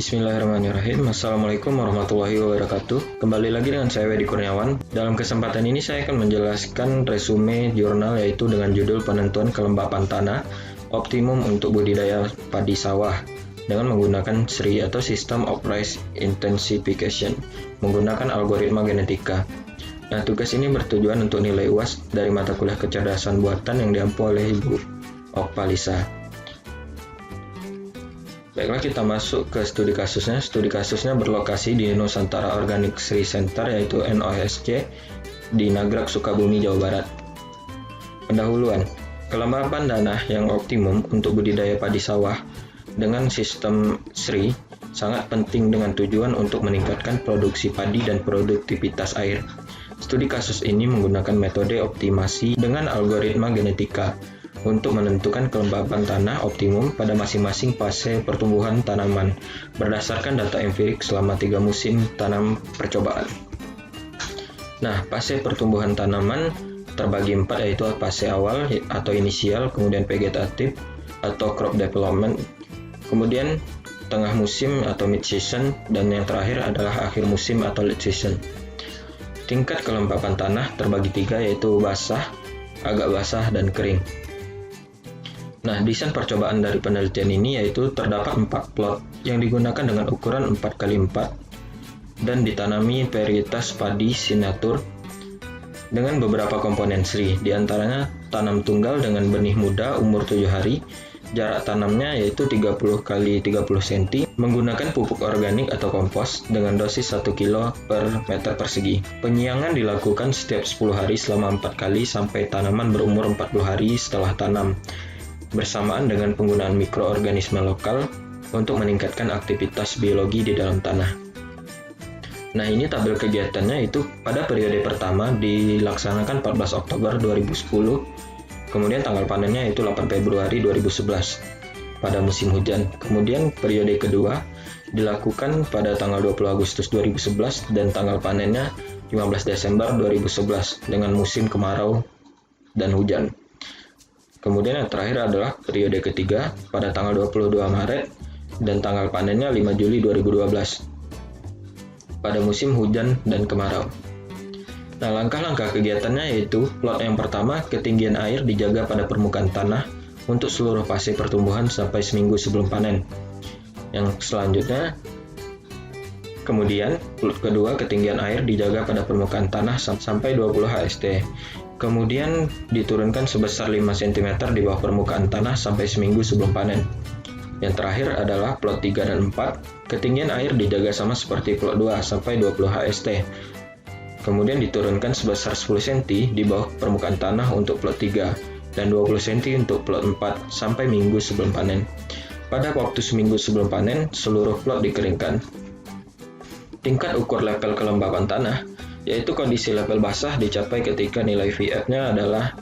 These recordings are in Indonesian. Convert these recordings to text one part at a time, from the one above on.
Bismillahirrahmanirrahim. Assalamualaikum warahmatullahi wabarakatuh. Kembali lagi dengan saya Wedi Kurniawan. Dalam kesempatan ini saya akan menjelaskan resume jurnal yaitu dengan judul penentuan kelembapan tanah optimum untuk budidaya padi sawah dengan menggunakan SRI atau System of Rice Intensification menggunakan algoritma genetika. Nah, tugas ini bertujuan untuk nilai UAS dari mata kuliah kecerdasan buatan yang diampu oleh Ibu Okvalisa. Baiklah, kita masuk ke studi kasusnya. Studi kasusnya berlokasi di Nusantara Organic SRI Center yaitu NOSC di Nagrag, Sukabumi, Jawa Barat. Pendahuluan, kelembapan tanah yang optimum untuk budidaya padi sawah dengan sistem SRI sangat penting dengan tujuan untuk meningkatkan produksi padi dan produktivitas air. Studi kasus ini menggunakan metode optimasi dengan algoritma genetika untuk menentukan kelembapan tanah optimum pada masing-masing fase pertumbuhan tanaman berdasarkan data empirik selama 3 musim tanam percobaan. Nah, fase pertumbuhan tanaman terbagi 4 yaitu fase awal atau inisial, kemudian vegetatif atau crop development, kemudian tengah musim atau mid season, dan yang terakhir adalah akhir musim atau late season. Tingkat kelembapan tanah terbagi 3 yaitu basah, agak basah, dan kering. Nah, desain percobaan dari penelitian ini yaitu terdapat 4 plot yang digunakan dengan ukuran 4x4 dan ditanami varietas padi signature dengan beberapa komponen SRI, diantaranya tanam tunggal dengan benih muda umur 7 hari, jarak tanamnya yaitu 30x30 cm, menggunakan pupuk organik atau kompos dengan dosis 1 kg per meter persegi. Penyiangan dilakukan setiap 10 hari selama 4 kali sampai tanaman berumur 40 hari setelah tanam, bersamaan dengan penggunaan mikroorganisme lokal untuk meningkatkan aktivitas biologi di dalam tanah. Nah, ini tabel kegiatannya itu pada periode pertama dilaksanakan 14 Oktober 2010, kemudian tanggal panennya itu 8 Februari 2011 pada musim hujan. Kemudian periode kedua dilakukan pada tanggal 20 Agustus 2011 dan tanggal panennya 15 Desember 2011 dengan musim kemarau dan hujan. Kemudian yang terakhir adalah periode ketiga pada tanggal 22 Maret dan tanggal panennya 5 Juli 2012 pada musim hujan dan kemarau. Nah, langkah-langkah kegiatannya yaitu plot yang pertama, ketinggian air dijaga pada permukaan tanah untuk seluruh fase pertumbuhan sampai seminggu sebelum panen. Yang selanjutnya, kemudian plot kedua, ketinggian air dijaga pada permukaan tanah sampai 20 HST. Kemudian diturunkan sebesar 5 cm di bawah permukaan tanah sampai seminggu sebelum panen. Yang terakhir adalah plot 3 dan 4, ketinggian air dijaga sama seperti plot 2 sampai 20 HST. Kemudian diturunkan sebesar 10 cm di bawah permukaan tanah untuk plot 3 dan 20 cm untuk plot 4 sampai minggu sebelum panen. Pada waktu seminggu sebelum panen, seluruh plot dikeringkan. Tingkat ukur level kelembapan tanah yaitu kondisi level basah dicapai ketika nilai VF-nya adalah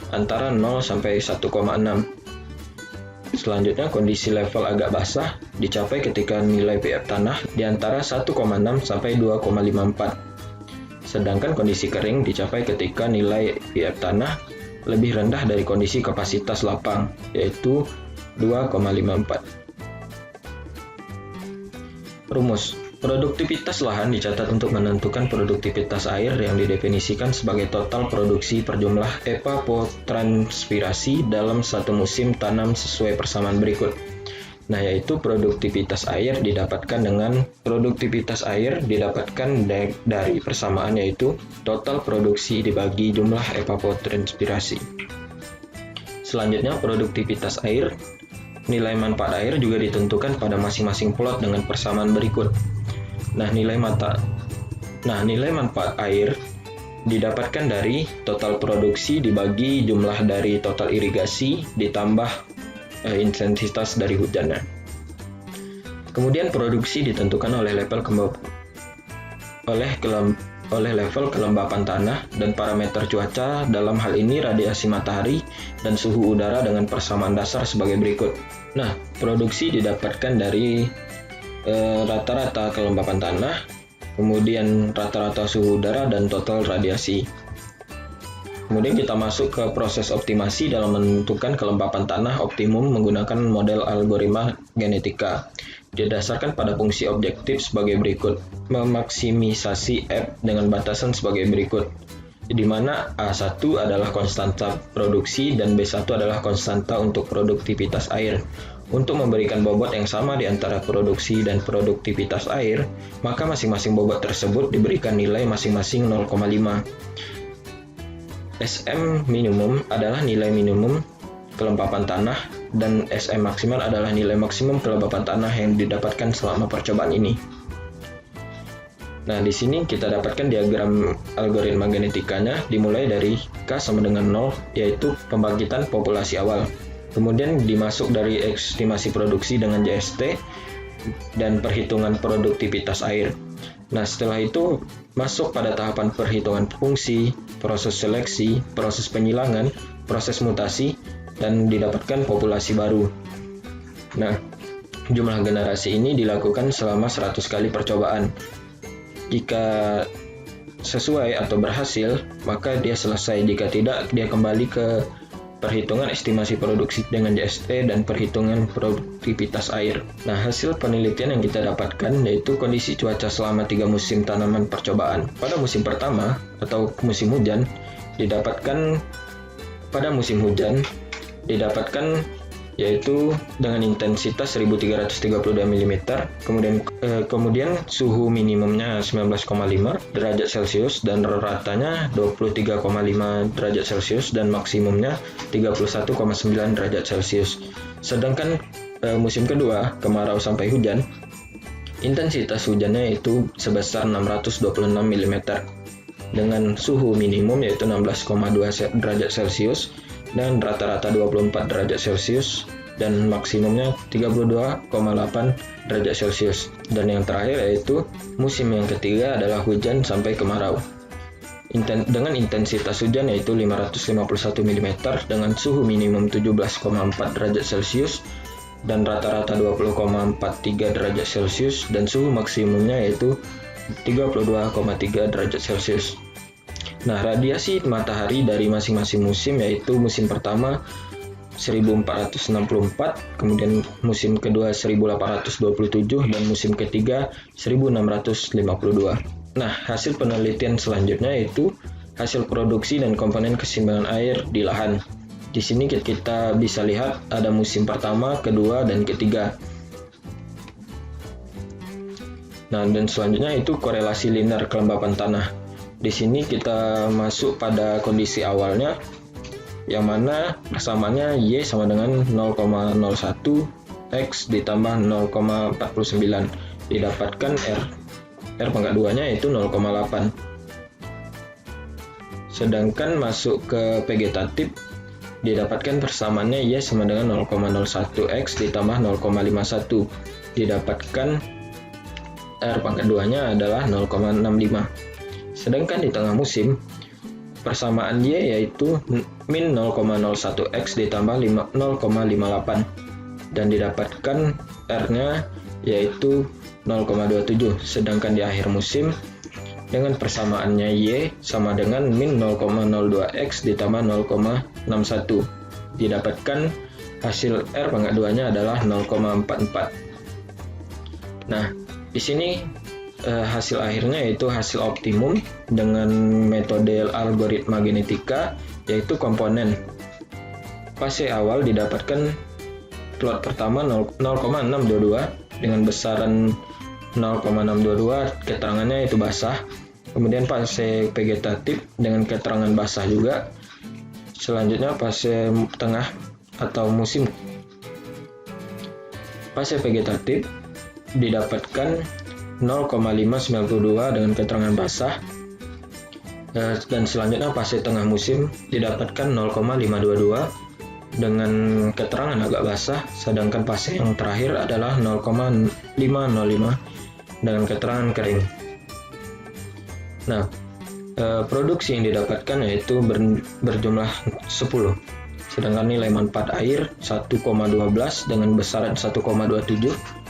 antara 0 sampai 1,6. Selanjutnya, kondisi level agak basah dicapai ketika nilai VF tanah di antara 1,6 sampai 2,54. Sedangkan kondisi kering dicapai ketika nilai VF tanah lebih rendah dari kondisi kapasitas lapang, yaitu 2,54. Rumus. Produktivitas lahan dicatat untuk menentukan produktivitas air yang didefinisikan sebagai total produksi per jumlah evapotranspirasi dalam satu musim tanam sesuai persamaan berikut. Nah, yaitu produktivitas air didapatkan dari persamaan yaitu total produksi dibagi jumlah evapotranspirasi. Selanjutnya, produktivitas air. Nilai manfaat air juga ditentukan pada masing-masing plot dengan persamaan berikut. Nah, nilai manfaat air didapatkan dari total produksi dibagi jumlah dari total irigasi ditambah intensitas dari hujannya. Kemudian produksi ditentukan oleh level kelembapan tanah dan parameter cuaca, dalam hal ini radiasi matahari dan suhu udara dengan persamaan dasar sebagai berikut. Nah, produksi didapatkan dari rata-rata kelembapan tanah, kemudian rata-rata suhu udara dan total radiasi. Kemudian kita masuk ke proses optimasi dalam menentukan kelembapan tanah optimum menggunakan model algoritma genetika. Didasarkan pada fungsi objektif sebagai berikut. Memaksimisasi F dengan batasan sebagai berikut, di mana A1 adalah konstanta produksi dan B1 adalah konstanta untuk produktivitas air. Untuk memberikan bobot yang sama di antara produksi dan produktivitas air, maka masing-masing bobot tersebut diberikan nilai masing-masing 0,5. SM minimum adalah nilai minimum kelembapan tanah dan SM maksimal adalah nilai maksimum kelembapan tanah yang didapatkan selama percobaan ini. Nah, di sini kita dapatkan diagram algoritma genetikanya dimulai dari K sama dengan 0, yaitu pembangkitan populasi awal. Kemudian dimasuk dari estimasi produksi dengan JST dan perhitungan produktivitas air. Nah, setelah itu masuk pada tahapan perhitungan fungsi, proses seleksi, proses penyilangan, proses mutasi, dan didapatkan populasi baru. Nah, jumlah generasi ini dilakukan selama 100 kali percobaan. Jika sesuai atau berhasil, maka dia selesai. Jika tidak, dia kembali ke perhitungan estimasi produksi dengan JST dan perhitungan produktivitas air. Nah, hasil penelitian yang kita dapatkan yaitu kondisi cuaca selama 3 musim tanaman percobaan. Pada musim pertama atau musim hujan, pada musim hujan didapatkan yaitu dengan intensitas 1332 mm, kemudian suhu minimumnya 19,5 derajat Celcius dan ratanya 23,5 derajat Celcius dan maksimumnya 31,9 derajat Celcius. Sedangkan musim kedua, kemarau sampai hujan, intensitas hujannya itu sebesar 626 mm dengan suhu minimum yaitu 16,2 derajat Celcius dan rata-rata 24 derajat Celcius dan maksimumnya 32,8 derajat Celcius. Dan yang terakhir yaitu musim yang ketiga adalah hujan sampai kemarau. Dengan intensitas hujan yaitu 551 mm dengan suhu minimum 17,4 derajat Celcius dan rata-rata 20,43 derajat Celcius dan suhu maksimumnya yaitu 32,3 derajat Celcius. Nah, radiasi matahari dari masing-masing musim yaitu musim pertama 1464, kemudian musim kedua 1827 dan musim ketiga 1652. Nah, hasil penelitian selanjutnya yaitu hasil produksi dan komponen keseimbangan air di lahan. Di sini kita bisa lihat ada musim pertama, kedua, dan ketiga. Nah, dan selanjutnya itu korelasi linear kelembapan tanah. Di sini kita masuk pada kondisi awalnya, yang mana persamaannya Y sama dengan 0,01 X ditambah 0,49. Didapatkan R pangkat 2-nya yaitu 0,8. Sedangkan masuk ke vegetatif, didapatkan persamaannya Y sama dengan 0,01 X ditambah 0,51. Didapatkan R pangkat 2-nya adalah 0,65. Sedangkan di tengah musim, persamaan Y yaitu min 0,01 X ditambah 0,58 dan didapatkan R-nya yaitu 0,27. Sedangkan di akhir musim dengan persamaannya Y sama dengan min 0,02 X ditambah 0,61. Didapatkan hasil R pangkat 2-nya adalah 0,44. Nah, di sini hasil akhirnya yaitu hasil optimum dengan metode algoritma genetika yaitu komponen. Fase awal didapatkan plot pertama 0,622 dengan besaran 0,622, keterangannya itu basah. Kemudian fase vegetatif dengan keterangan basah juga. Selanjutnya fase tengah atau musim. Fase vegetatif didapatkan 0,592 dengan keterangan basah, dan selanjutnya fase tengah musim didapatkan 0,522 dengan keterangan agak basah, sedangkan fase yang terakhir adalah 0,505 dengan keterangan kering. Nah, produksi yang didapatkan yaitu berjumlah 10, sedangkan nilai manfaat air 1,12 dengan besaran 1,27.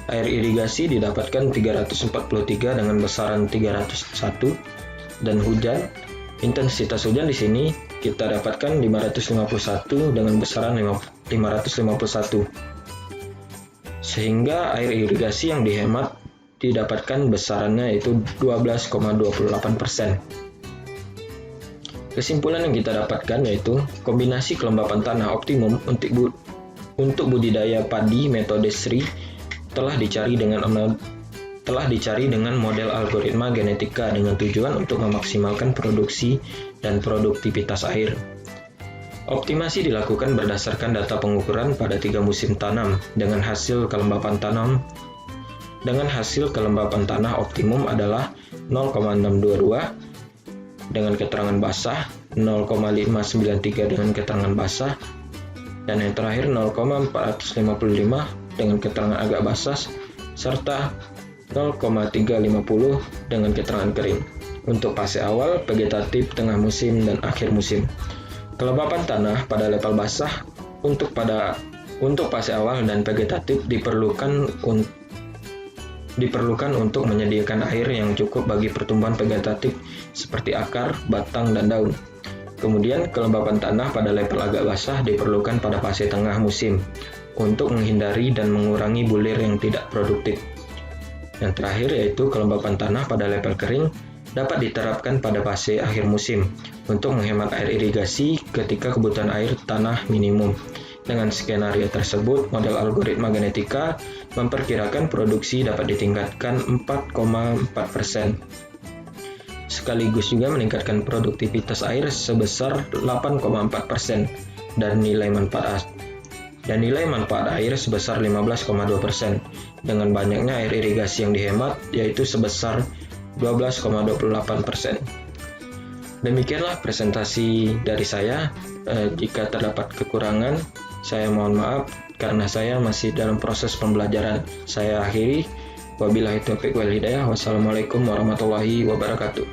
Air irigasi didapatkan 343 dengan besaran 301 dan hujan Intensitas hujan di sini kita dapatkan 551 dengan besaran 551. Sehingga air irigasi yang dihemat didapatkan besarannya yaitu 12,28%. Kesimpulan yang kita dapatkan yaitu kombinasi kelembapan tanah optimum untuk budidaya padi metode SRI telah dicari dengan model algoritma genetika dengan tujuan untuk memaksimalkan produksi dan produktivitas air. Optimasi dilakukan berdasarkan data pengukuran pada 3 musim tanam dengan hasil kelembapan tanah optimum adalah 0,622 dengan keterangan basah, 0,593 dengan keterangan basah, dan yang terakhir 0,455 dengan keterangan agak basah, serta 0,350 dengan keterangan kering. Untuk fase awal, vegetatif, tengah musim, dan akhir musim. Kelembapan tanah pada level basah untuk fase awal dan vegetatif diperlukan untuk menyediakan air yang cukup bagi pertumbuhan vegetatif seperti akar, batang, dan daun. Kemudian, kelembapan tanah pada level agak basah diperlukan pada fase tengah musim untuk menghindari dan mengurangi bulir yang tidak produktif. Yang terakhir yaitu kelembapan tanah pada level kering dapat diterapkan pada fase akhir musim untuk menghemat air irigasi ketika kebutuhan air tanah minimum. Dengan skenario tersebut, model algoritma genetika memperkirakan produksi dapat ditingkatkan 4,4%. Sekaligus juga meningkatkan produktivitas air sebesar 8,4% dan nilai manfaat air sebesar 15,2%. Dengan banyaknya air irigasi yang dihemat yaitu sebesar 12,28%. Demikianlah presentasi dari saya. Jika terdapat kekurangan, saya mohon maaf karena saya masih dalam proses pembelajaran. Saya akhiri. Wabillahi taufiq wal hidayah. Wassalamualaikum warahmatullahi wabarakatuh.